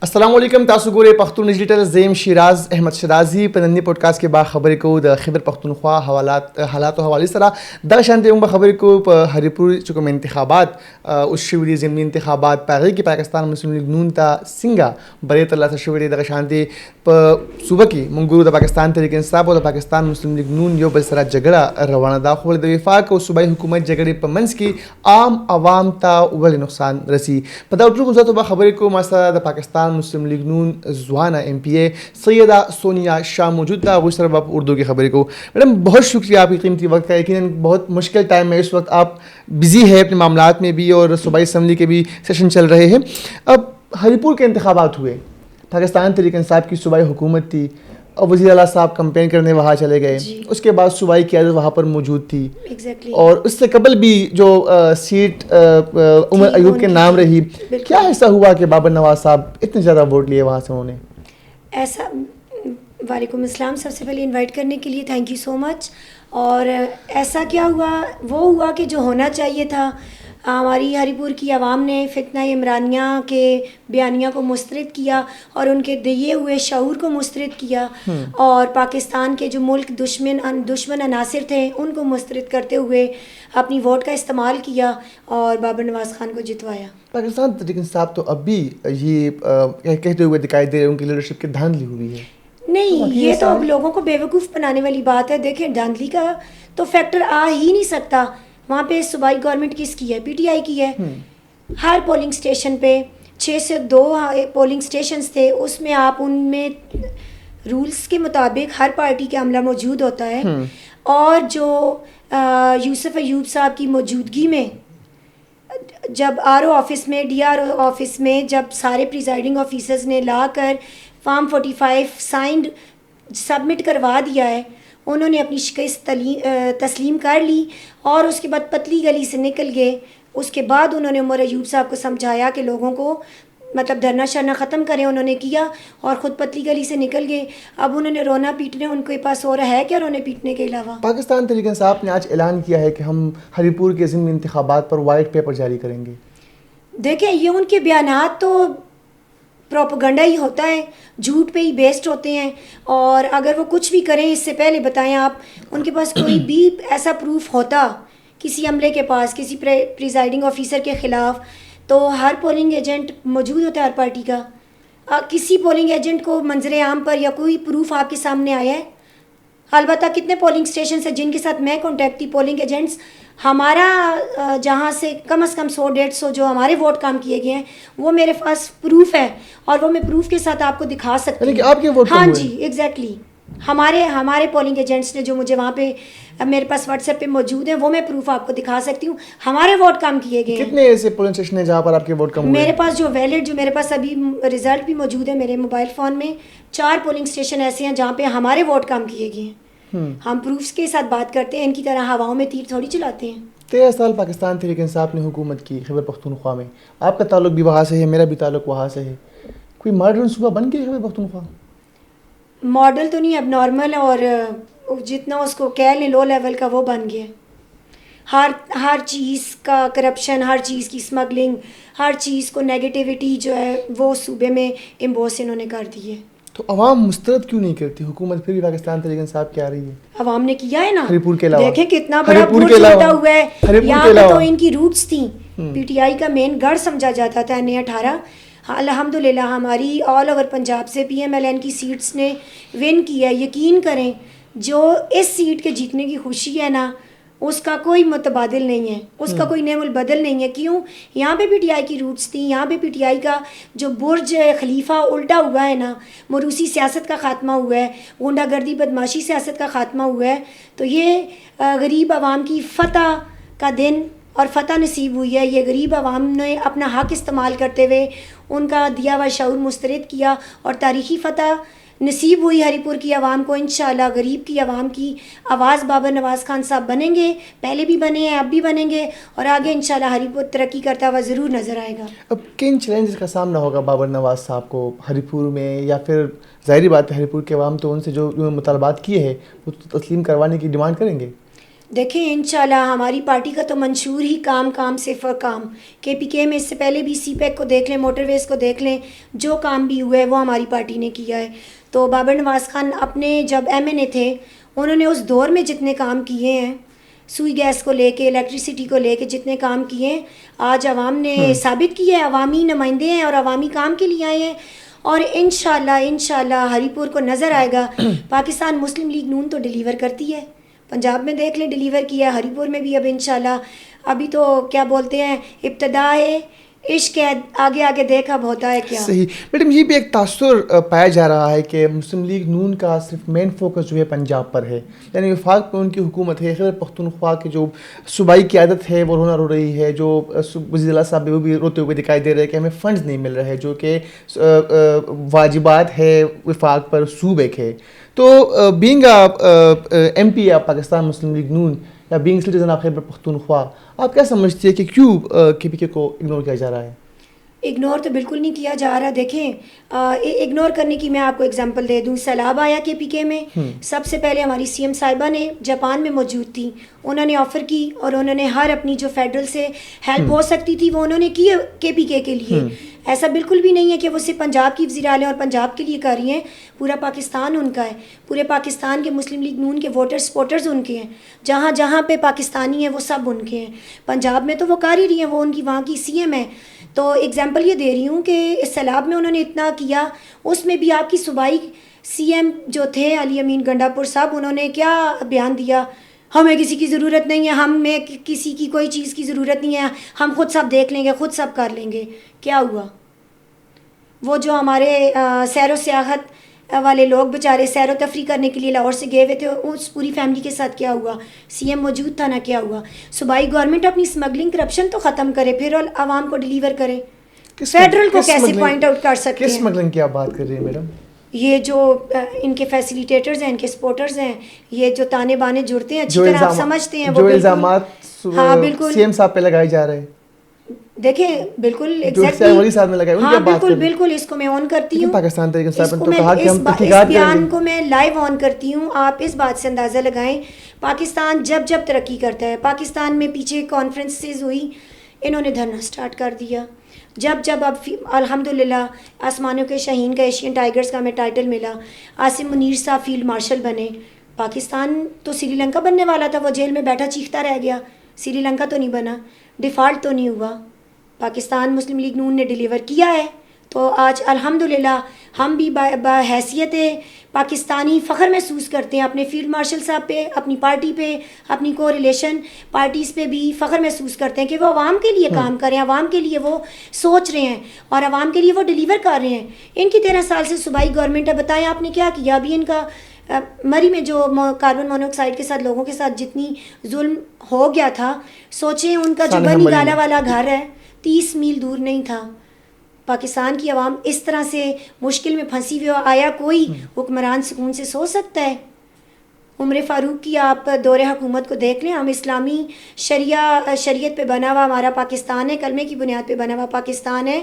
السلام علیکم. تاسو ګورئ پښتون ډیجیټل. زیم شیراز احمد شیرازي په ننني پودکاسټ کې با خبرې کوو د خیبر پښتونخوا حالاتو حوالې سره. دغه شانتې موږ خبرې کوو په هریپور چې کوم انتخابات اوس شوي دي، ضمني انتخابات، په هغې کې پاکستان مسلم لیگ نون ته څنګه بری ترلاسه شوی دی. دغه شانتې په صوبه کې موږ ګورو د پاکستان تحریک انصاف او د پاکستان مسلم لیگ نون یو بل سره جګړه روانه ده، خو د وفاق او صوبایي حکومت جګړې په منځ کې عام عوام ته ولې نقصان رسي. په دغه ټولو موضوعاتو به خبرې کوو. ما سره د پاکستان مسلم لیگ نون ځوانه ایم پی اے سیدہ سونیا شاہ موجود تھا. وہ سر آپ اردو کی خبریں کو. میڈم بہت شکریہ آپ کی قیمتی وقت کا. یقیناً بہت مشکل ٹائم ہے اس وقت، آپ بزی ہے اپنے معاملات میں بھی اور صوبائی اسمبلی کے بھی سیشن چل رہے ہیں. اب ہری پور کے انتخابات ہوئے، پاکستان تحریک انصاف کی صوبائی حکومت تھی اور وزیر اعلیٰ صاحب کمپین کرنے وہاں چلے گئے. اس کے بعد صوبائی قیادت وہاں پر موجود تھی اور اس سے قبل بھی جو سیٹ عمر ایوب کے نام رہی. کیا ایسا ہوا کہ بابر نواز صاحب اتنے زیادہ ووٹ لیے وہاں سے؟ انہوں نے ایسا وعلیکم السلام، سب سے پہلے انوائٹ کرنے کے لیے تھینک یو سو مچ. اور ایسا کیا ہوا، وہ ہوا کہ جو ہونا چاہیے تھا. ہماری ہری پور کی عوام نے فتنہ عمرانیہ کے بیانیہ کو مسترد کیا اور ان کے دیے ہوئے شعور کو مسترد کیا، اور پاکستان کے جو ملک دشمن عناصر تھے ان کو مسترد کرتے ہوئے اپنی ووٹ کا استعمال کیا اور بابر نواز خان کو جتوایا. پاکستان تحریک انصاف تو اب بھی یہ کہتے ہوئے دکھائی دے رہے ان کی لیڈرشپ کی دھاندلی ہوئی ہے. نہیں، یہ تو اب لوگوں کو بیوقوف بنانے والی بات ہے. دیکھیں، دھاندلی کا تو فیکٹر آ ہی نہیں سکتا. وہاں پہ صوبائی گورنمنٹ کس کی ہے؟ پی ٹی آئی کی ہے. ہر پولنگ اسٹیشن پہ 6 سے 2 پولنگ اسٹیشنز تھے، اس میں آپ ان میں رولز کے مطابق ہر پارٹی کا عملہ موجود ہوتا ہے. اور جو یوسف ایوب صاحب کی موجودگی میں جب آر او آفس میں ڈی آر او آفس میں جب سارے پریزائڈنگ آفیسرز نے لا کر فارم 45 سائنڈ سبمٹ کروا دیا ہے، انہوں نے اپنی شکست تسلیم کر لی اور اس کے بعد پتلی گلی سے نکل گئے. اس کے بعد انہوں نے عمر ایوب صاحب کو سمجھایا کہ لوگوں کو مطلب دھرنا شرنا ختم کریں. انہوں نے کیا اور خود پتلی گلی سے نکل گئے. اب انہوں نے رونا پیٹنے، ان کے پاس اور ہے کیا رونے پیٹنے کے علاوہ؟ پاکستان تحریک انصاف نے آج اعلان کیا ہے کہ ہم ہری پور کے ضمنی انتخابات پر وائٹ پیپر جاری کریں گے. دیکھیں، یہ ان کے بیانات تو پروپیگنڈا ہی ہوتا ہے، جھوٹ پہ ہی بیسڈ ہوتے ہیں. اور اگر وہ کچھ بھی کریں اس سے پہلے بتائیں آپ، ان کے پاس کوئی بھی ایسا پروف ہوتا کسی عملے کے پاس، کسی پریزائڈنگ آفیسر کے خلاف، تو ہر پولنگ ایجنٹ موجود ہوتا ہے ہر پارٹی کا. کسی پولنگ ایجنٹ کو منظر عام پر یا کوئی پروف آپ کے سامنے آیا ہے؟ البتہ کتنے پولنگ اسٹیشنز ہیں جن کے ساتھ میں کانٹیکٹ تھی، پولنگ ایجنٹس ہمارا جہاں سے کم از کم 100-150 جو ہمارے ووٹ کام کیے گئے ہیں، وہ میرے پاس پروف ہے اور وہ میں پروف کے ساتھ آپ کو دکھا سکتی ہوں. آپ کے ووٹ؟ ہاں جی، ایگزیکٹلی. ہمارے پولنگ ایجنٹس نے جو مجھے وہاں پہ میرے پاس واٹس ایپ پہ موجود ہیں، وہ میں پروف آپ کو دکھا سکتی ہوں. ہمارے ووٹ کام کیے گئے ہیں. کتنے ایسے پولنگ اسٹیشن ہیں جہاں پر آپ کے ووٹ کم ہوئے؟ میرے پاس جو ویلڈ، جو میرے پاس ابھی ریزلٹ بھی موجود ہے میرے موبائل فون میں، 4 پولنگ اسٹیشن ایسے ہیں جہاں پہ ہمارے ووٹ کام کیے گئے ہیں. ہم پروفس کے ساتھ بات کرتے ہیں، ان کی طرح ہواؤں میں تیر تھوڑی چلاتے ہیں. 13 سال پاکستان تحریک انصاف نے حکومت کی خیبر پختونخوا میں. آپ کا تعلق بھی وہاں سے ہے، میرا بھی تعلق وہاں سے ہے. کوئی ماڈرن صوبہ بن گیا خیبر پختونخوا؟ ماڈل تو نہیں، اب نارمل اور جتنا اس کو کہہ لیں لو لیول کا وہ بن گیا. ہر چیز کا کرپشن، ہر چیز کی اسمگلنگ، ہر چیز کو نیگیٹیوٹی جو ہے وہ صوبے میں امبوس انہوں نے کر دی ہے. تو عوام مسترد کیوں نہیں کرتی؟ حکومت پھر بھی پاکستان تحریک انصاف کیا رہی ہے. عوام نے کیا ہے نا، ہری پور کے علاوہ دیکھیں کتنا بڑا برج ٹوٹا ہوا ہے. یہاں پہ تو ان کی روٹس تھیں، پی ٹی آئی کا مین گڑھ سمجھا جاتا تھا N18. الحمدللہ ہماری آل اوور پنجاب سے پی ایم ایل این کی سیٹس نے ون کیا. یقین کریں، جو اس سیٹ کے جیتنے کی خوشی ہے نا، اس کا کوئی متبادل نہیں ہے، اس کا کوئی نعم البدل نہیں ہے. کیوں؟ یہاں پہ پی ٹی آئی کی روٹس تھیں. یہاں پہ پی ٹی آئی کا جو برج خلیفہ الٹا ہوا ہے نا، موروثی سیاست کا خاتمہ ہوا ہے، غنڈہ گردی بدماشی سیاست کا خاتمہ ہوا ہے. تو یہ غریب عوام کی فتح کا دن اور فتح نصیب ہوئی ہے. یہ غریب عوام نے اپنا حق استعمال کرتے ہوئے ان کا دیا ہوا شعور مسترد کیا اور تاریخی فتح نصیب ہوئی ہری پور کی عوام کو. انشاءاللہ غریب کی عوام کی آواز بابر نواز خان صاحب بنیں گے، پہلے بھی بنے ہیں، اب بھی بنیں گے، اور آگے انشاءاللہ ہری پور ترقی کرتا ہوا ضرور نظر آئے گا. اب کن چیلنجز کا سامنا ہوگا بابر نواز صاحب کو ہری پور میں؟ یا پھر ظاہری بات ہے ہری پور کے عوام تو ان سے جو مطالبات کیے ہیں وہ تسلیم کروانے کی ڈیمانڈ کریں گے. دیکھیں انشاءاللہ ہماری پارٹی کا تو منشور ہی کام سے کام. کے پی کے میں اس سے پہلے بھی سی پیک کو دیکھ لیں, موٹر ویز کو دیکھ لیں, جو کام بھی ہوا ہے وہ ہماری پارٹی نے کیا ہے. تو بابر نواز خان اپنے جب ایم این اے تھے انہوں نے اس دور میں جتنے کام کیے ہیں, سوئی گیس کو لے کے, الیکٹریسٹی کو لے کے جتنے کام کیے ہیں, آج عوام نے ثابت کیا ہے. عوامی نمائندے ہیں اور عوامی کام کے لیے آئے ہیں. اور انشاءاللہ ہری پور کو نظر آئے گا. پاکستان مسلم لیگ نون تو ڈیلیور کرتی ہے, پنجاب میں دیکھ لیں ڈیلیور کیا, ہری پور میں بھی اب انشاءاللہ. ابھی تو کیا بولتے ہیں ابتدا ہے عشق ہے, آگے آگے دیکھا ہوتا ہے کیا. صحیح میڈم, یہ بھی ایک تاثر پایا جا رہا ہے کہ مسلم لیگ نون کا صرف مین فوکس جو ہے پنجاب پر ہے, یعنی وفاق میں ان کی حکومت ہے. خیبر پختونخوا کی جو صوبائی قیادت ہے وہ رونا رو رہی ہے. جو وزیر اعلیٰ صاحب وہ بھی روتے ہوئے دکھائی دے رہے ہیں کہ ہمیں فنڈز نہیں مل رہے, جو کہ واجبات ہے وفاق پر صوبے کے. تو being M P of Pakistan Muslim league نون یا being citizen of Khyber Pakhtunkhwa, آپ کیا سمجھتے ہیں کہ کیوں کے پی کے کو اگنور کیا جا رہا ہے؟ اگنور تو بالکل نہیں کیا جا رہا. دیکھیں اگنور کرنے کی میں آپ کو اگزامپل دے دوں. سیلاب آیا کے پی کے میں, سب سے پہلے ہماری سی ایم صاحبہ نے جاپان میں موجود تھی, انہوں نے آفر کی اور انہوں نے ہر اپنی جو فیڈرل سے ہیلپ ہو سکتی تھی وہ انہوں نے کی کے پی کے لیے. ایسا بالکل بھی نہیں ہے کہ وہ صرف پنجاب کی وزیر اعلیٰ اور پنجاب کے لیے کر رہی ہیں, پورا پاکستان ان کا ہے. پورے پاکستان کے مسلم لیگ نون کے ووٹر سپورٹرز ان کے ہیں, جہاں جہاں پہ پاکستانی ہیں وہ سب ان کے ہیں. پنجاب میں تو وہ کر ہی رہی ہیں, وہ ان کی وہاں کی سی ایم ہے. تو ایگزامپل یہ دے رہی ہوں کہ اس سیلاب میں انہوں نے اتنا کیا, اس میں بھی آپ کی صوبائی سی ایم جو تھے علی امین گنڈاپور صاحب, انہوں نے کیا بیان دیا, ہمیں کسی کی ضرورت نہیں ہے, ہمیں کسی کی کوئی چیز کی ضرورت نہیں ہے, ہم خود سب دیکھ لیں گے, خود سب کر لیں گے. کیا ہوا؟ وہ جو ہمارے سیر و سیاحت والے لوگ بیچارے سیر و تفریح کرنے کے لیے لاہور سے گئے ہوئے تھے, اس پوری فیملی کے ساتھ کیا ہوا؟ سی ایم موجود تھا نا, کیا ہوا؟ صوبائی گورنمنٹ اپنی اسمگلنگ کرپشن تو ختم کرے, پھر عوام کو ڈیلیور کرے. فیڈرل کو کیسے پوائنٹ آؤٹ کر سکتے ہیں؟ کس اسمگلنگ کی آپ بات کر رہی ہیں میڈم؟ یہ جو ان کے فیسیلیٹیٹرز ہیں, ان کے سپورٹرز ہیں, یہ جو تانے بانے جڑتے ہیں, اچھی طرح آپ سمجھتے ہیں, جو الزامات سی ایم صاحب پہ لگائے جا رہے ہیں. دیکھیں بالکل بالکل اس کو میں آن کرتی ہوں, اس بیان کو میں لائیو آن کرتی ہوں. آپ اس بات سے اندازہ لگائیں پاکستان جب جب ترقی کرتا ہے, پاکستان میں پیچھے کانفرنسز ہوئی, انہوں نے دھرنا سٹارٹ کر دیا. جب اب الحمدللہ آسمانوں کے شاہین کا, ایشین ٹائیگرز کا ہمیں ٹائٹل ملا, عاصم منیر صاحب فیلڈ مارشل بنے. پاکستان تو سری لنکا بننے والا تھا, وہ جیل میں بیٹھا چیختا رہ گیا. سری لنکا تو نہیں بنا, ڈیفالٹ تو نہیں ہوا. پاکستان مسلم لیگ نون نے ڈیلیور کیا ہے. تو آج الحمدللہ ہم بھی بحیثیت پاکستانی فخر محسوس کرتے ہیں اپنے فیلڈ مارشل صاحب پہ, اپنی پارٹی پہ, اپنی کو ریلیشن پارٹیز پہ بھی فخر محسوس کرتے ہیں کہ وہ عوام کے لیے کام کریں, عوام کے لیے وہ سوچ رہے ہیں اور عوام کے لیے وہ ڈیلیور کر رہے ہیں. ان کی 13 سال سے صوبائی گورنمنٹ ہے, بتائیں آپ نے کیا کیا؟ ابھی ان کا مری میں جو کاربن مونوکسائڈ کے ساتھ لوگوں کے ساتھ جتنی ظلم ہو گیا تھا, سوچیں ان کا جو بنی گالا والا گھر ہے 30 میل دور نہیں تھا. پاکستان کی عوام اس طرح سے مشکل میں پھنسی ہوئی, آیا کوئی حکمران سکون سے سو سکتا ہے؟ عمر فاروق کی آپ دور حکومت کو دیکھ لیں. ہم اسلامی شریعت پہ بنا ہوا ہمارا پاکستان ہے, کلمے کی بنیاد پہ بنا ہوا پاکستان ہے.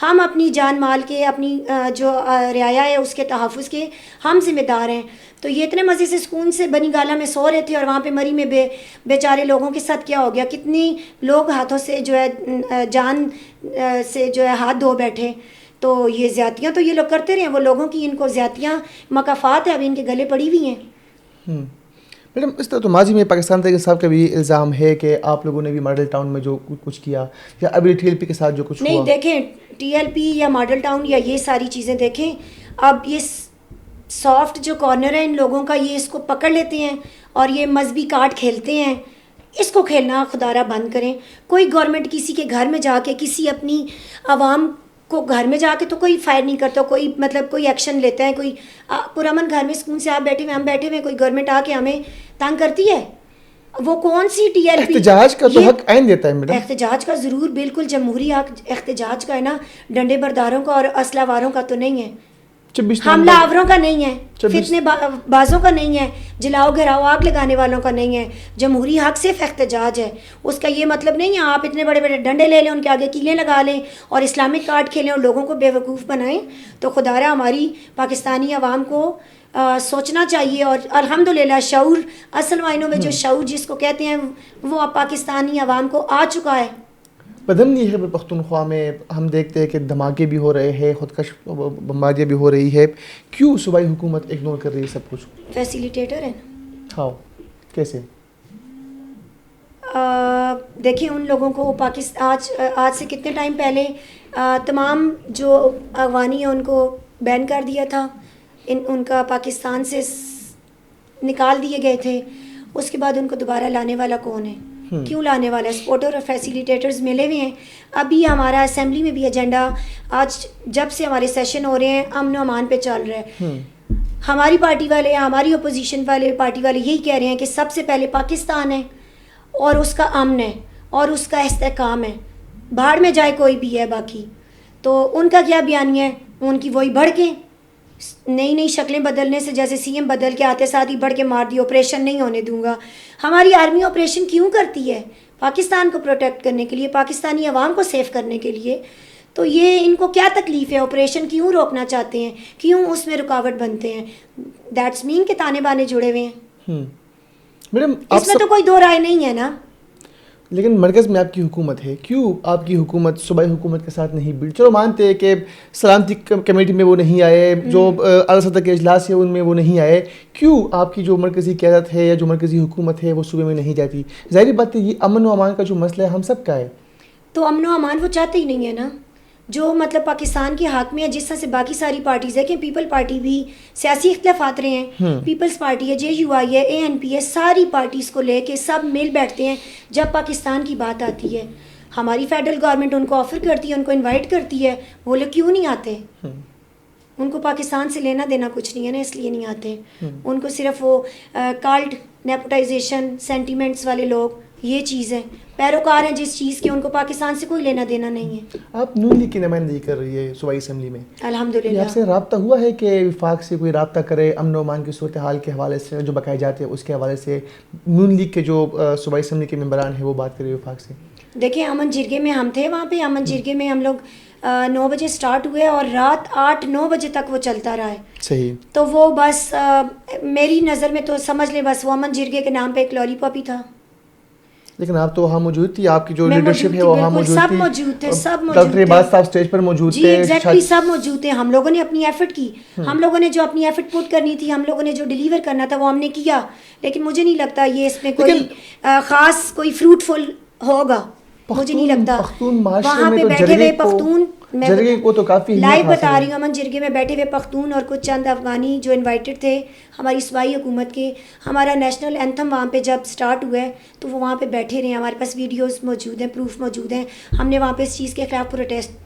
ہم اپنی جان مال کے, اپنی جو رعایا ہے اس کے تحفظ کے ہم ذمہ دار ہیں. تو یہ اتنے مزے سے سکون سے بنی گالا میں سو رہے تھے, اور وہاں پہ مری میں بیچارے لوگوں کے ساتھ کیا ہو گیا, کتنی لوگ ہاتھوں سے جو ہے جان سے جو ہے ہاتھ دھو بیٹھے. تو یہ زیادتیاں تو یہ لوگ کرتے رہے ہیں, وہ لوگوں کی ان کو زیادتیاں مکافات ہے اب ان کے گلے پڑی ہوئی ہیں. میڈم اس طرح تو ماضی میں پاکستان تحریک انصاف کا بھی الزام ہے کہ آپ لوگوں نے بھی ماڈل ٹاؤن میں جو کچھ کیا, یا ابھی ٹی ایل پی کے ساتھ جو کچھ نہیں, دیکھیں ٹی ایل پی یا ماڈل ٹاؤن یا یہ ساری چیزیں دیکھیں, اب یہ سافٹ جو کارنر ہے ان لوگوں کا, یہ اس کو پکڑ لیتے ہیں اور یہ مذہبی کارڈ کھیلتے ہیں. اس کو کھیلنا خدا را بند کریں. کوئی گورنمنٹ کسی کے گھر میں جا کے, کسی اپنی عوام کو گھر میں جا کے تو کوئی فائر نہیں کرتا, کوئی مطلب کوئی ایکشن لیتا ہے, کوئی پرامن گھر میں سکون سے آپ بیٹھے ہوئے, ہم بیٹھے ہوئے, کوئی گورنمنٹ آ کے ہمیں تنگ کرتی ہے؟ وہ کون سی ٹی ایل پی؟ احتجاج کا تو حق عین دیتا ہے میڈم. احتجاج کا ضرور, بالکل جمہوری حق احتجاج کا ہے نا, ڈنڈے برداروں کا اور اسلحہ واروں کا تو نہیں ہے, حملہ آوروں کا نہیں ہے, فتنے بازوں کا نہیں ہے, جلاؤ گھراؤ آگ لگانے والوں کا نہیں ہے. جمہوری حق صرف احتجاج ہے. اس کا یہ مطلب نہیں ہے آپ اتنے بڑے بڑے ڈنڈے لے لیں, ان کے آگے کیلیں لگا لیں اور اسلامک کارڈ کھیلیں اور لوگوں کو بے وقوف بنائیں. تو خدا را ہماری پاکستانی عوام کو سوچنا چاہیے. اور الحمدللہ شعور اصل معنوں میں جو شعور جس کو کہتے ہیں وہ اب پاکستانی عوام کو آ چکا ہے. بدنی خیبر پختونخوا میں ہم دیکھتے ہیں کہ دھماکے بھی ہو رہے ہیں, خودکش بمباریاں بھی ہو رہی ہے, کیوں صوبائی حکومت اگنور کر رہی ہے سب کچھ؟ فیسیلیٹیٹر ہے. ہاں کیسے؟ دیکھیں ان لوگوں کو آج سے کتنے ٹائم پہلے تمام جو افغانی ہیں ان کو بین کر دیا تھا, ان کا پاکستان سے نکال دیے گئے تھے. اس کے بعد ان کو دوبارہ لانے والا کون ہے؟ کیوں لانے والا ہے؟ سپورٹر اور فیسیلیٹیٹرز ملے ہوئے ہیں. ابھی ہمارا اسمبلی میں بھی ایجنڈا آج جب سے ہمارے سیشن ہو رہے ہیں امن و امان پہ چل رہا ہے. ہماری پارٹی والے, ہماری اپوزیشن والے پارٹی والے یہی کہہ رہے ہیں کہ سب سے پہلے پاکستان ہے اور اس کا امن ہے اور اس کا استحکام ہے, بھاڑ میں جائے کوئی بھی ہے باقی. تو ان کا کیا بیانیہ ہے؟ ان کی وہی بڑھ کے نئی شکلیں بدلنے سے, جیسے سی ایم بدل کے آتے ساتھ ہی بڑھ کے مار دی, آپریشن نہیں ہونے دوں گا. ہماری آرمی آپریشن کیوں کرتی ہے؟ پاکستان کو پروٹیکٹ کرنے کے لیے, پاکستانی عوام کو سیف کرنے کے لیے. تو یہ ان کو کیا تکلیف ہے؟ آپریشن کیوں روکنا چاہتے ہیں؟ کیوں اس میں رکاوٹ بنتے ہیں؟ دیٹس مین کہ تانے بانے جڑے ہوئے ہیں. میڈم اس میں تو کوئی دو رائے نہیں ہے نا. لیکن مرکز میں آپ کی حکومت ہے, کیوں آپ کی حکومت صوبائی حکومت کے ساتھ نہیں بڑھ؟ چلو مانتے ہیں کہ سلامتی کمیٹی میں وہ نہیں آئے, جو اعلیٰ سطح کے اجلاس ہے ان میں وہ نہیں آئے, کیوں آپ کی جو مرکزی قیادت ہے یا جو مرکزی حکومت ہے وہ صوبے میں نہیں جاتی؟ ظاہری بات ہے یہ امن و امان کا جو مسئلہ ہے ہم سب کا ہے. تو امن و امان وہ چاہتے ہی نہیں ہے نا, جو مطلب پاکستان کے حق میں ہے. جس طرح سے باقی ساری پارٹیز ہے کہ پیپل پارٹی بھی سیاسی اختلافات رہے ہیں, پیپلز پارٹی ہے, جے یو آئی ہے, اے این پی ہے, ساری پارٹیز کو لے کے سب مل بیٹھتے ہیں جب پاکستان کی بات آتی ہے. ہماری فیڈرل گورنمنٹ ان کو آفر کرتی ہے, ان کو انوائٹ کرتی ہے, وہ لوگ کیوں نہیں آتے؟ ان کو پاکستان سے لینا دینا کچھ نہیں ہے نا, اس لیے نہیں آتے. ان کو صرف وہ کالٹ نیپوٹائزیشن سینٹیمنٹس والے لوگ یہ چیز ہے, پیروکار ہیں جس چیز کے, ان کو پاکستان سے کوئی لینا دینا نہیں ہے. آپ نون لیگ کی نمائندگی کر رہی ہے صوبائی اسمبلی میں, الحمدللہ. آپ سے رابطہ ہوا ہے کہ وفاق سے کوئی رابطہ کرے امن و امان کی صورتحال کے حوالے سے, جو بقائے جاتے ہیں اس کے حوالے سے نون لیگ کے جو صوبائی اسمبلی کے ممبران ہیں وہ بات کرے وفاق سے؟ دیکھیں امن جرگے میں ہم تھے, وہاں پہ امن جرگے میں ہم لوگ 9 بجے سٹارٹ ہوئے اور رات 8-9 بجے تک وہ چلتا رہا ہے. صحیح. تو وہ بس میری نظر میں تو سمجھ لیں بس وہ امن جرگے کے نام پہ ایک لالی پاپ ہی تھا. لیکن آپ تو وہاں موجود تھی, آپ کی جو لیڈرشپ ہے وہ وہاں موجود تھی, سب موجود تھے, سب موجود ڈاکٹر عباس صاحب اسٹیج پر موجود تھے. جی ایگزیکٹلی سب موجود تھے. ہم لوگوں نے اپنی ایفرٹ کی, ہم لوگوں نے جو اپنی ایفرٹ پٹ کرنی تھی, ہم لوگوں نے جو ڈیلیور کرنا تھا وہ ہم نے کیا. لیکن مجھے نہیں لگتا یہ اس میں کوئی خاص کوئی فروٹفل ہوگا, مجھے نہیں لگتا. وہاں پہ بیٹھے ہوئے پختون, میں لائیو بتا رہی ہوں, امن جرگے میں بیٹھے ہوئے پختون اور کچھ چند افغانی جو انوائٹڈ تھے ہماری صوبائی حکومت کے. ہمارا نیشنل اینتھم وہاں پہ جب سٹارٹ ہوا ہے تو وہ وہاں پہ بیٹھے رہے, ہمارے پاس ویڈیوز موجود ہیں, پروف موجود ہیں. ہم نے وہاں پہ اس چیز کے خلاف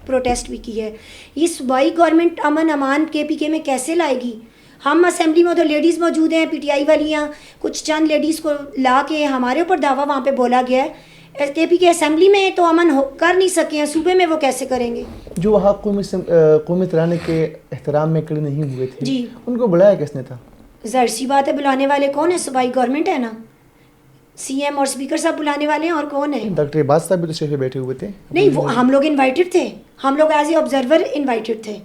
پروٹیسٹ بھی کی ہے. یہ صوبائی گورنمنٹ امن امان KPK میں کیسے لائے گی؟ ہم اسمبلی میں ادھر لیڈیز موجود ہیں, PTI والیاں, کچھ چند لیڈیز کو لا کے ہمارے اوپر دعویٰ وہاں پہ بولا گیا ہے. KPK اسمبلی میں تو امن کر نہیں سکے ہیں, صوبے میں وہ کیسے کریں گے؟ جو وہاں قومی ترانے کے احترام میں کھڑے نہیں ہوئے تھے, جی ان کو بلایا کس نے تھا؟ ظاہر سی بات ہے بلانے والے کون ہیں؟ صوبائی گورنمنٹ ہے نا, CM اور اسپیکر صاحب بلانے والے ہیں, اور کون ہے؟ ڈاکٹر عباس صاحب بھی تو اسٹیج پہ بیٹھے ہوئے تھے. نہیں وہ ہم لوگ انوائٹڈ تھے, ہم لوگ ایز اے آبزرور انوائٹڈ تھے.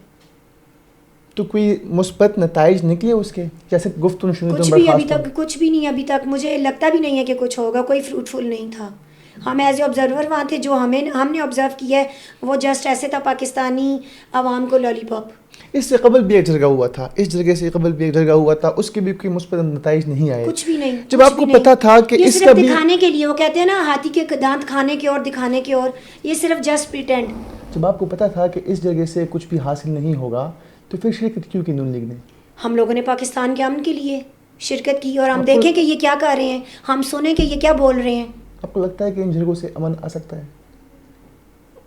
تو کوئی مثبت نتائج نکلے اس کے, جیسے گفتگو شروع کچھ بھی ابھی تک کچھ بھی نہیں, ابھی تک مجھے لگتا بھی نہیں ہے کہ کچھ ہوگا, کوئی فروٹفل نہیں تھا. ہم ایز اے آبزرور وہاں تھے, جو ہم نے آبزرو کیا ہے وہ جسٹ ایسے تھا پاکستانی عوام کو لالی پاپ. اس سے قبل بھی ایک جرگہ ہوا تھا, اس جرگے سے قبل بھی ایک جرگہ ہوا تھا, اس کے بھی کوئی مثبت نتائج نہیں آئے. کچھ بھی نہیں. جب آپ کو پتا تھا کہ اس کا بھی دکھانے کے لیے, وہ کہتے ہیں نا ہاتھی کے دانت کھانے کے اور دکھانے کے اور, یہ صرف جسٹ پریٹینڈ. جب آپ کو پتا تھا کہ اس جرگے سے کچھ بھی حاصل نہیں ہوگا تو پھر شرکت کیوں کی نون لیگ نے؟ ہم لوگوں نے پاکستان کے امن کے لیے شرکت کی, اور ہم دیکھیں کہ یہ کیا کر رہے ہیں, ہم سنیں کہ یہ کیا بول رہے ہیں. آپ کو لگتا ہے کہ ان جرگوں سے امن آ سکتا ہے؟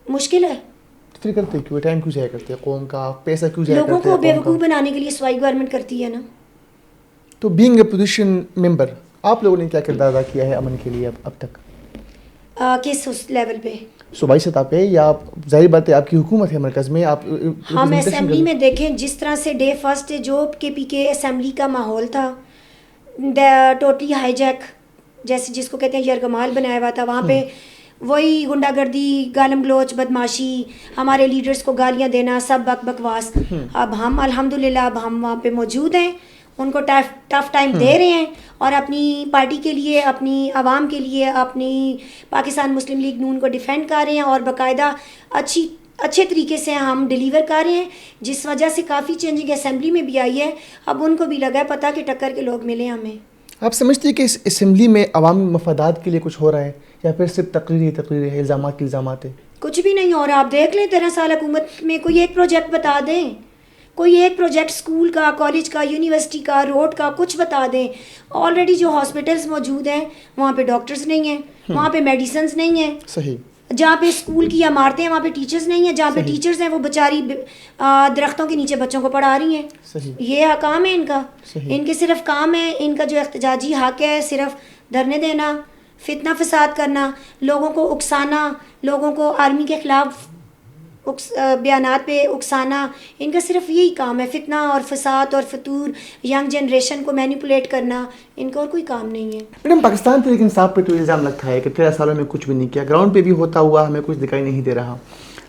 مشکل ہے. پھر کرتے کیوں, ٹائم کیوں ضائع کرتے ہیں, قوم کا پیسہ کیوں ضائع کرتے ہیں؟ لوگوں کو بیوقوف بنانے کے لیے صوبائی گورنمنٹ کرتی ہے نا. تو بینگ اے پوزیشن ممبر آپ لوگوں نے کیا کردار ادا کیا ہے امن کے لیے اب تک؟ کس اس لیول پہ؟ صوبائی سطح پہ, یا ظاہر بات ہے آپ کی حکومت ہے مرکز میں, آپ ہم اسمبلی میں دیکھیں جس طرح سے ڈے فرسٹ جو KPK اسمبلی کا ماحول تھا, ٹوٹلی ہائی جیک جیسے جس کو کہتے ہیں یرغمال بنایا ہوا تھا. وہاں پہ وہی گنڈا گردی, گالم گلوچ, بدماشی, ہمارے لیڈرز کو گالیاں دینا, سب بکواس. اب ہم الحمدللہ اب ہم وہاں پہ موجود ہیں, ان کو ٹف ٹائم دے رہے ہیں اور اپنی پارٹی کے لیے, اپنی عوام کے لیے, اپنی پاکستان مسلم لیگ نون کو ڈیفینڈ کر رہے ہیں اور باقاعدہ اچھے طریقے سے ہم ڈیلیور کر رہے ہیں, جس وجہ سے کافی چینجنگ اسمبلی میں بھی آئی ہے. اب ان کو بھی لگا ہے پتہ کہ ٹکر کے لوگ ملے ہمیں. آپ سمجھتے ہیں کہ اس اسمبلی میں عوامی مفادات کے لیے کچھ ہو رہا ہے یا پھر صرف تقریر ہے, الزامات ہے؟ کچھ بھی نہیں ہو رہا. آپ دیکھ لیں 13 سال حکومت میں کوئی ایک پروجیکٹ بتا دیں, کوئی ایک پروجیکٹ اسکول کا, کالج کا, یونیورسٹی کا, روڈ کا, کچھ بتا دیں. آلریڈی جو ہاسپٹلس موجود ہیں وہاں پہ ڈاکٹرز نہیں ہیں, وہاں پہ میڈیسنز نہیں ہیں. صحیح. جہاں پہ اسکول کی عمارتیں ہیں وہاں پہ ٹیچرز نہیں ہیں, جہاں پہ ٹیچرز ہیں وہ بیچاری درختوں کے نیچے بچوں کو پڑھا رہی ہیں. یہ کام ہے ان کا. ان کے صرف کام ہے, ان کا جو احتجاجی حق ہے صرف دھرنے دینا, فتنہ فساد کرنا, لوگوں کو اکسانا, لوگوں کو آرمی کے خلاف بیانات پہ اکسانا. ان کا صرف یہی کام ہے, فتنہ اور فساد اور فتور, ینگ جنریشن کو مینیپولیٹ کرنا. ان کا اور کوئی کام نہیں ہے. میڈم, پاکستان تحریک انصاف پہ تو الزام لگتا ہے کہ 13 سالوں میں کچھ بھی نہیں کیا, گراؤنڈ پہ بھی ہوتا ہوا ہمیں کچھ دکھائی نہیں دے رہا.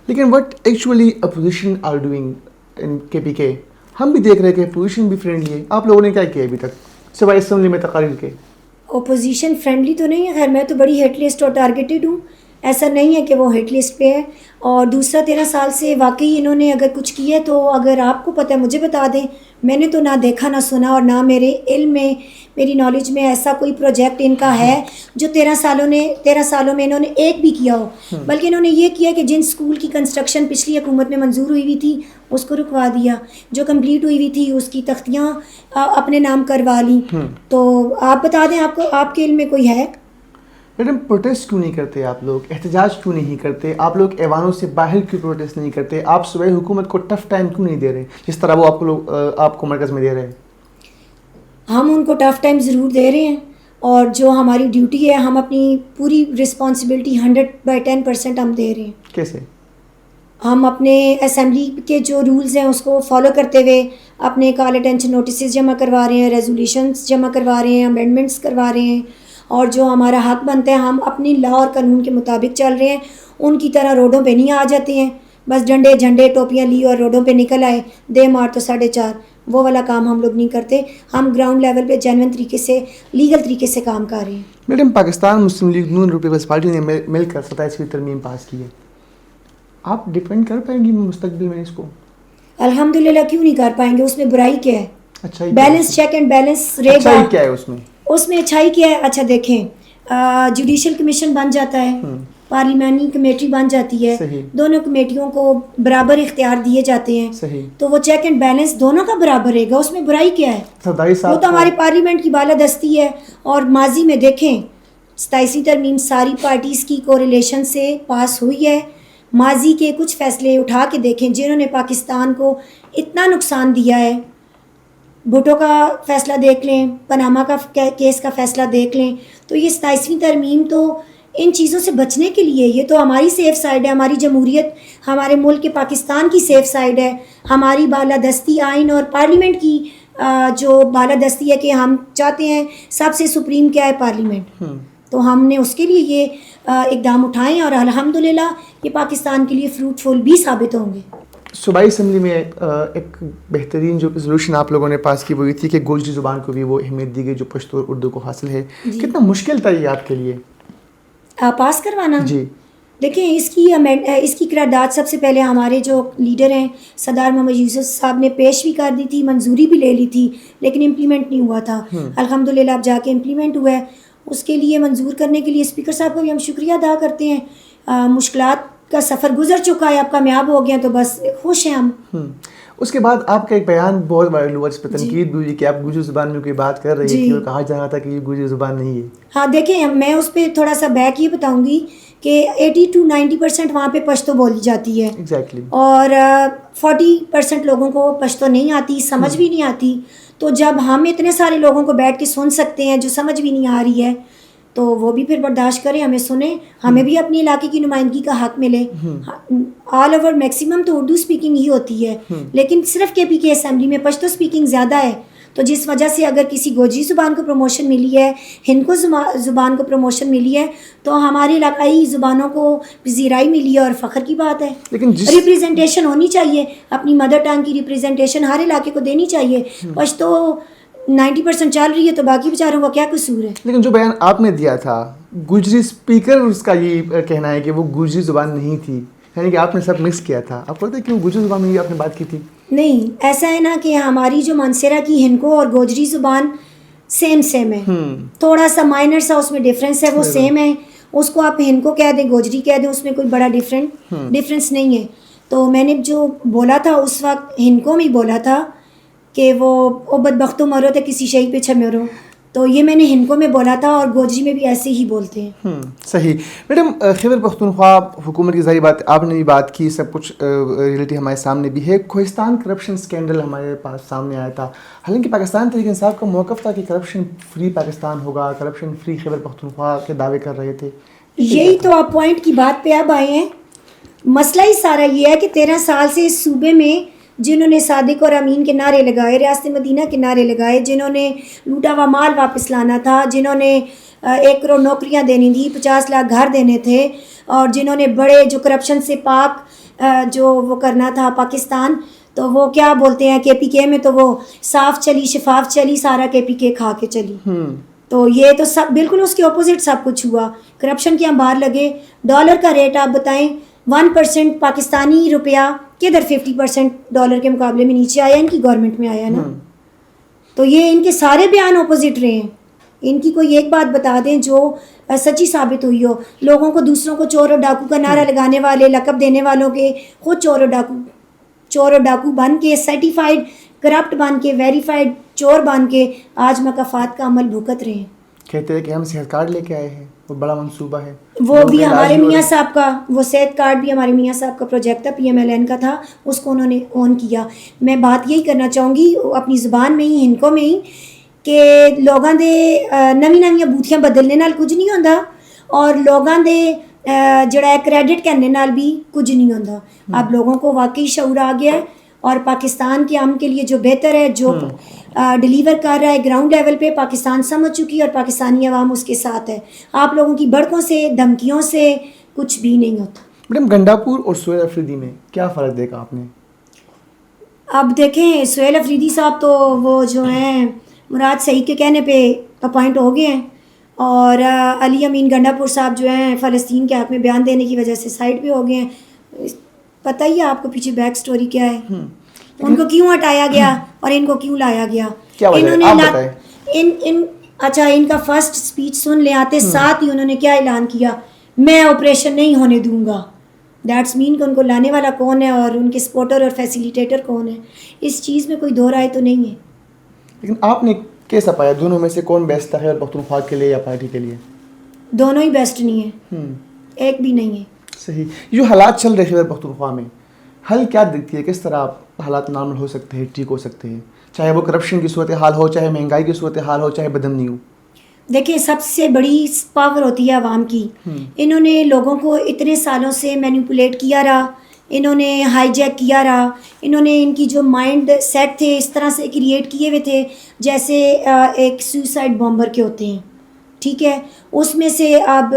لیکن what actually opposition are doing in KPK, ہم بھی دیکھ رہے کہ اپوزیشن بھی فرینڈلی ہے. آپ لوگوں نے کیا کیا ابھی تک سوائے اسمبلی میں تقاریر کے؟ اپوزیشن فرینڈلی تو نہیں ہے. خیر میں تو بڑی ہٹ لسٹ اور ٹارگیٹڈ ہوں, ایسا نہیں ہے کہ وہ ہٹ لسٹ پہ ہے. اور دوسرا 13 سال سے واقعی انہوں نے اگر کچھ کیا تو اگر آپ کو پتہ ہے مجھے بتا دیں. میں نے تو نہ دیکھا نہ سنا اور نہ میرے علم میں, میری نالج میں ایسا کوئی پروجیکٹ ان کا ہے جو 13 سالوں میں انہوں نے ایک بھی کیا ہو. بلکہ انہوں نے یہ کیا کہ جن اسکول کی کنسٹرکشن پچھلی حکومت میں منظور ہوئی تھی اس کو رکوا دیا, جو کمپلیٹ ہوئی تھی اس کی تختیاں اپنے نام کروا لی. تو آپ بتا دیں, آپ کے علم میں کوئی ہے؟ میڈم, پروٹیسٹ کیوں نہیں کرتے آپ لوگ, احتجاج کیوں نہیں کرتے آپ لوگ, ایوانوں سے باہر کیوں پروٹیسٹ نہیں کرتے آپ, صوبائی حکومت کو ٹف ٹائم کیوں نہیں دے رہے جس طرح وہ آپ کو مرکز میں دے رہے ہیں؟ ہم ان کو ٹف ٹائم ضرور دے رہے ہیں اور جو ہماری ڈیوٹی ہے ہم اپنی پوری رسپانسبلٹی 100/10% ہم دے رہے ہیں. کیسے؟ ہم اپنے اسمبلی کے جو رولز ہیں اس کو فالو کرتے ہوئے اپنے کال اٹینشن نوٹسز جمع کروا رہے ہیں, ریزولیوشنز جمع کروا رہے ہیں, امینڈمنٹس کروا رہے ہیں, اور جو ہمارا حق بنتا ہے ہم اپنی لا اور قانون کے مطابق چل رہے ہیں. ان کی طرح روڈوں پہ نہیں آ جاتے ہیں بس ڈنڈے جھنڈے ٹوپیاں لی اور روڈوں پہ نکل آئے, دے مار تو 4.5, وہ والا کام ہم لوگ نہیں کرتے. ہم گراؤنڈ لیول پہ جینوئن طریقے سے, لیگل طریقے سے کام کر رہے ہیں. میڈم, پاکستان مسلم لیگ نون پیپلز پارٹی نے مل کر 27ویں ترمیم پاس کی ہے, آپ ڈیپینڈ کر پائیں گی مستقبل میں اس کو؟ الحمدللہ کیوں نہیں کر پائیں گے, اس میں برائی کیا ہے؟ اچھا, بیلنس, چیک اینڈ بیلنس رہے گا. اچھائی کیا ہے اس میں؟ اس میں اچھائی کیا ہے؟ اچھا دیکھیں, جوڈیشل کمیشن بن جاتا ہے, پارلیمانی کمیٹی بن جاتی ہے, دونوں کمیٹیوں کو برابر اختیار دیے جاتے ہیں, تو وہ چیک اینڈ بیلنس دونوں کا برابر رہے گا. اس میں برائی کیا ہے؟ وہ تو ہماری پارلیمنٹ کی بالادستی ہے. اور ماضی میں دیکھیں 27ویں ترمیم ساری پارٹیز کی کوریلیشن سے پاس ہوئی ہے. ماضی کے کچھ فیصلے اٹھا کے دیکھیں جنہوں نے پاکستان کو اتنا نقصان دیا ہے. بھٹو کا فیصلہ دیکھ لیں, پاناما کا کیس کا فیصلہ دیکھ لیں. تو یہ 27ویں ترمیم تو ان چیزوں سے بچنے کے لیے, یہ تو ہماری سیف سائڈ ہے, ہماری جمہوریت, ہمارے ملک کے پاکستان کی سیف سائڈ ہے, ہماری بالادستی آئین اور پارلیمنٹ کی جو بالادستی ہے کہ ہم چاہتے ہیں سب سے سپریم کیا ہے, پارلیمنٹ. تو ہم نے اس کے لیے یہ اقدام اٹھائے اور الحمدللہ یہ پاکستان کے لیے فروٹفل بھی ثابت ہوں گے. صوبائی اسمبلی میں ایک بہترین جو ریزولوشن آپ لوگوں نے پاس کی وہ یہ تھی کہ گوجری زبان کو بھی وہ اہمیت دی گئی جو پشتو اور اردو کو حاصل ہے. کتنا مشکل تھا یہ آپ کے لیے پاس کروانا؟ جی دیکھیں, اس کی قرارداد سب سے پہلے ہمارے جو لیڈر ہیں سردار محمد یوسف صاحب نے پیش بھی کر دی تھی, منظوری بھی لے لی تھی, لیکن امپلیمنٹ نہیں ہوا تھا. الحمدللہ اب جا کے امپلیمنٹ ہوا ہے. اس کے لیے منظور کرنے کے لیے اسپیکر صاحب کو بھی ہم شکریہ ادا کرتے ہیں. مشکلات کا سفر گزر چکا ہے, اب کامیاب ہو گیا تو بس خوش ہیں ہم. اس کے بعد آپ کا ایک بیان بہت وائرل ہوا جس پہ تنقید بھی ہوئی کہ آپ گوجری زبان میں کوئی بات کر رہی تھی اور کہا جا رہا تھا کہ یہ گوجری زبان نہیں ہے. ہاں دیکھیں, میں اس پہ تھوڑا سا بیک یہ بتاؤں گی کہ 80-90% وہاں پہ پشتو بولی جاتی ہے. ایگزیکٹلی. اور 40% لوگوں کو پشتو نہیں آتی, سمجھ بھی نہیں آتی. تو جب ہم اتنے سارے لوگوں کو بیٹھ کے سن سکتے ہیں جو سمجھ بھی نہیں آ رہی ہے تو وہ بھی پھر برداشت کریں, ہمیں سنیں, ہمیں بھی اپنی علاقے کی نمائندگی کا حق ملے. آل اوور میکسیمم تو اردو اسپیکنگ ہی ہوتی ہے, لیکن صرف KPK اسمبلی میں پشتو اسپیکنگ زیادہ ہے. تو جس وجہ سے اگر کسی گوجری زبان کو پروموشن ملی ہے, ہندکو زبان کو پروموشن ملی ہے, تو ہماری علاقائی زبانوں کو پذیرائی ملی ہے اور فخر کی بات ہے. لیکن ریپریزنٹیشن ہونی چاہیے, اپنی مدر ٹنگ کی ریپریزنٹیشن ہر علاقے کو دینی چاہیے. پشتو 90% چل رہی ہے تو باقی بیچاروں کا کیا قصور ہے. لیکن جو بیان آپ نے دیا تھا گجری اسپیکر اس کا یہ کہنا ہے کہ وہ گجری زبان نہیں تھی, یعنی کہ آپ نے سب مکس کیا تھا. آپ کو لگتا ہے کہ وہ گجری زبان میں بھی آپ نے بات کی تھی؟ نہیں, ایسا ہے نا کہ ہماری جو مانسیرا کی ہندکو اور گوجری زبان سیم ہے, تھوڑا سا مائنر سا اس میں ڈفرینس ہے, وہ سیم ہے. اس کو آپ ہندکو کہہ دیں, گوجری کہہ دیں, اس میں کوئی بڑا ڈفرینس نہیں ہے. تو میں نے جو بولا تھا اس وقت ہندکو میں بولا تھا کہ وہ بدبختو مرو تھے کسی شہی پہ چھمرو, تو یہ میں نے ہندکو میں بولا تھا, اور گوجری میں بھی ایسے ہی بولتے ہیں. صحیح. میڈم, خیبر پختونخوا حکومت کی ظاہری بات آپ نے بھی بات کی, سب کچھ ریئلٹی ہمارے سامنے بھی ہے. کوہستان کرپشن سکینڈل ہمارے پاس سامنے آیا تھا, حالانکہ پاکستان تحریک انصاف کا موقف تھا کہ کرپشن فری پاکستان ہوگا, کرپشن فری خیبر پختونخوا کے دعوے کر رہے تھے. یہی تو آپ پوائنٹ کی بات پہ اب آئے ہیں. مسئلہ ہی سارا یہ ہے کہ 13 سال سے اس صوبے میں جنہوں نے صادق اور امین کے نعرے لگائے, ریاست مدینہ کے نعرے لگائے, جنہوں نے لوٹا ہوا مال واپس لانا تھا, جنہوں نے 1 کروڑ نوکریاں دینی تھی, 50 لاکھ گھر دینے تھے, اور جنہوں نے بڑے جو کرپشن سے پاک جو وہ کرنا تھا پاکستان, تو وہ کیا بولتے ہیں KPK میں تو وہ صاف چلی, شفاف چلی, سارا KPK کھا کے چلی. تو یہ تو سب بالکل اس کے اپوزٹ سب کچھ ہوا. کرپشن کے انبار لگے. ڈالر کا ریٹ آپ بتائیں, 1% پاکستانی روپیہ کدھر 50% ڈالر کے مقابلے میں نیچے آیا, ان کی گورنمنٹ میں آیا نا. تو یہ ان کے سارے بیان اپوزٹ رہے ہیں. ان کی کوئی ایک بات بتا دیں جو سچی ثابت ہوئی ہو. لوگوں کو دوسروں کو چور و ڈاکو کا نعرہ لگانے والے, لقب دینے والوں کے خود چور و ڈاکو بن کے, سرٹیفائڈ کرپٹ بن کے, ویریفائڈ چور بن کے آج مکافات کا عمل بھگت رہے ہیں. کہتے ہیں کہ ہم صحت کارڈ لے کے آئے ہیں, وہ بڑا منصوبہ ہے. وہ بھی ہمارے میاں صاحب کا, وہ صحت کارڈ بھی ہمارے میاں صاحب کا پروجیکٹ تھا, PMLN کا تھا, اس کو انہوں نے آن کیا. میں بات یہی کرنا چاہوں گی اپنی زبان میں ہی, ہندکو میں ہی, کہ لوگاں دے نویں بوتیاں بدلنے نال کچھ نہیں ہوندا, اور لوگاں دے جڑا ہے کریڈٹ کرنے نال بھی کچھ نہیں ہوندا. اب لوگوں کو واقعی شعور آ گیا ہے, اور پاکستان کے امن کے لیے جو بہتر ہے, جو ڈیلیور کر رہا ہے گراؤنڈ لیول پہ, پاکستان سمجھ چکی ہے, اور پاکستانی عوام اس کے ساتھ ہے. آپ لوگوں کی بڑکوں سے, دھمکیوں سے کچھ بھی نہیں ہوتا. میڈم, گنڈاپور اور سہیل افریدی میں کیا فرق دیکھا آپ نے؟ اب دیکھیں, سہیل افریدی صاحب تو وہ جو ہیں مراد سعید کے کہنے پہ اپوائنٹ ہو گئے ہیں, اور علی امین گنڈاپور صاحب جو ہیں فلسطین کے حق میں بیان دینے کی وجہ سے سائڈ پہ ہو گئے ہیں. پتہ ہی ہے آپ کو پیچھے بیک سٹوری کیا ہے, ان کو کیوں ہٹایا گیا اور ان کو کیوں لایا گیا. انہوں نے اچھا, ان کا فرسٹ سپیچ سن لے, آتے ساتھ ہی انہوں نے کیا اعلان کیا, میں آپریشن نہیں ہونے دوں گا. دیٹس مین کہ ان کو لانے والا کون ہے اور ان کے سپورٹر اور فیسیلیٹیٹر کون ہے. اس چیز میں کوئی دو رائے تو نہیں ہے. لیکن آپ نے کیسا پایا دونوں میں سے کون بیسٹ تھا خیبر پختونخوا کے لیے یا پارٹی کے لیے؟ دونوں ہی بیسٹ نہیں ہیں, ایک بھی نہیں ہے. صحیح. جو حالات چل رہے خیبر پختونخوا میں, حل کیا دیکھتی ہے, کس طرح حالات نارمل ہو سکتے ہیں, ٹھیک ہو سکتے ہیں, چاہے وہ کرپشن کی صورتحال ہو, چاہے مہنگائی کی صورتحال ہو, چاہے بدامنی ہو؟ دیکھیں, سب سے بڑی پاور ہوتی ہے عوام کی. انہوں نے لوگوں کو اتنے سالوں سے مینیپولیٹ کیا رہا, انہوں نے ہائی جیک کیا رہا, انہوں نے ان کی جو مائنڈ سیٹ تھے اس طرح سے کریٹ کیے ہوئے تھے جیسے ایک سوئسائڈ بامبر کے ہوتے ہیں. ٹھیک ہے, اس میں سے اب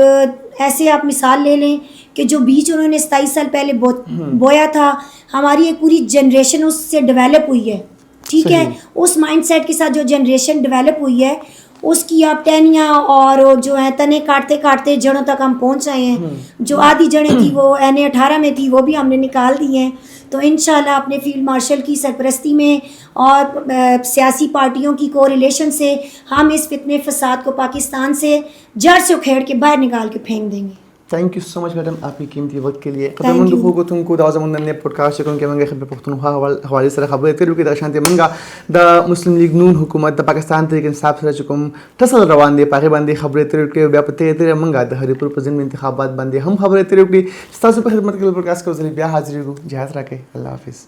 ایسے آپ مثال لے لیں کہ جو بیج انہوں نے 27 سال پہلے بویا تھا, ہماری ایک پوری جنریشن اس سے ڈیولپ ہوئی ہے. ٹھیک ہے, اس مائنڈ سیٹ کے ساتھ جو جنریشن ڈیولپ ہوئی ہے, اس کی آپ ٹہنیاں اور جو ہیں تنے کاٹتے کاٹتے جڑوں تک ہم پہنچ آئے ہیں. جو آدھی جڑیں تھی وہ NA18 میں تھی, وہ بھی ہم نے نکال دی ہیں. تو انشاءاللہ اپنے فیلڈ مارشل کی سرپرستی میں اور سیاسی پارٹیوں کی کو ریلیشن سے ہم اس فتنے فساد کو پاکستان سے جڑ سے اکھیڑ کے باہر نکال کے پھینک دیں گے. Thank you so much madam آپ کی قیمتی وقت کے لیے. قدر مند خو کو تم کو داوزہ مندن نے پوڈکاسٹ چکن کے منگے خبر پختونخوا حوالے سره خبر تیرو کی درشانتے منگا دا مسلم لیگ نون حکومت دا پاکستان تحریک انصاف سره چکم تصل روان دے پاگے بندے خبر تیرو کے بیا پتے تیرے منگا دا ہری پور پرزن انتخابات بندے ہم خبر تیرو کی ستاسو پر خدمت کے پوڈکاسٹ کو ذریعے بیا حاضر ہو. جہاز رکھے. اللہ حافظ.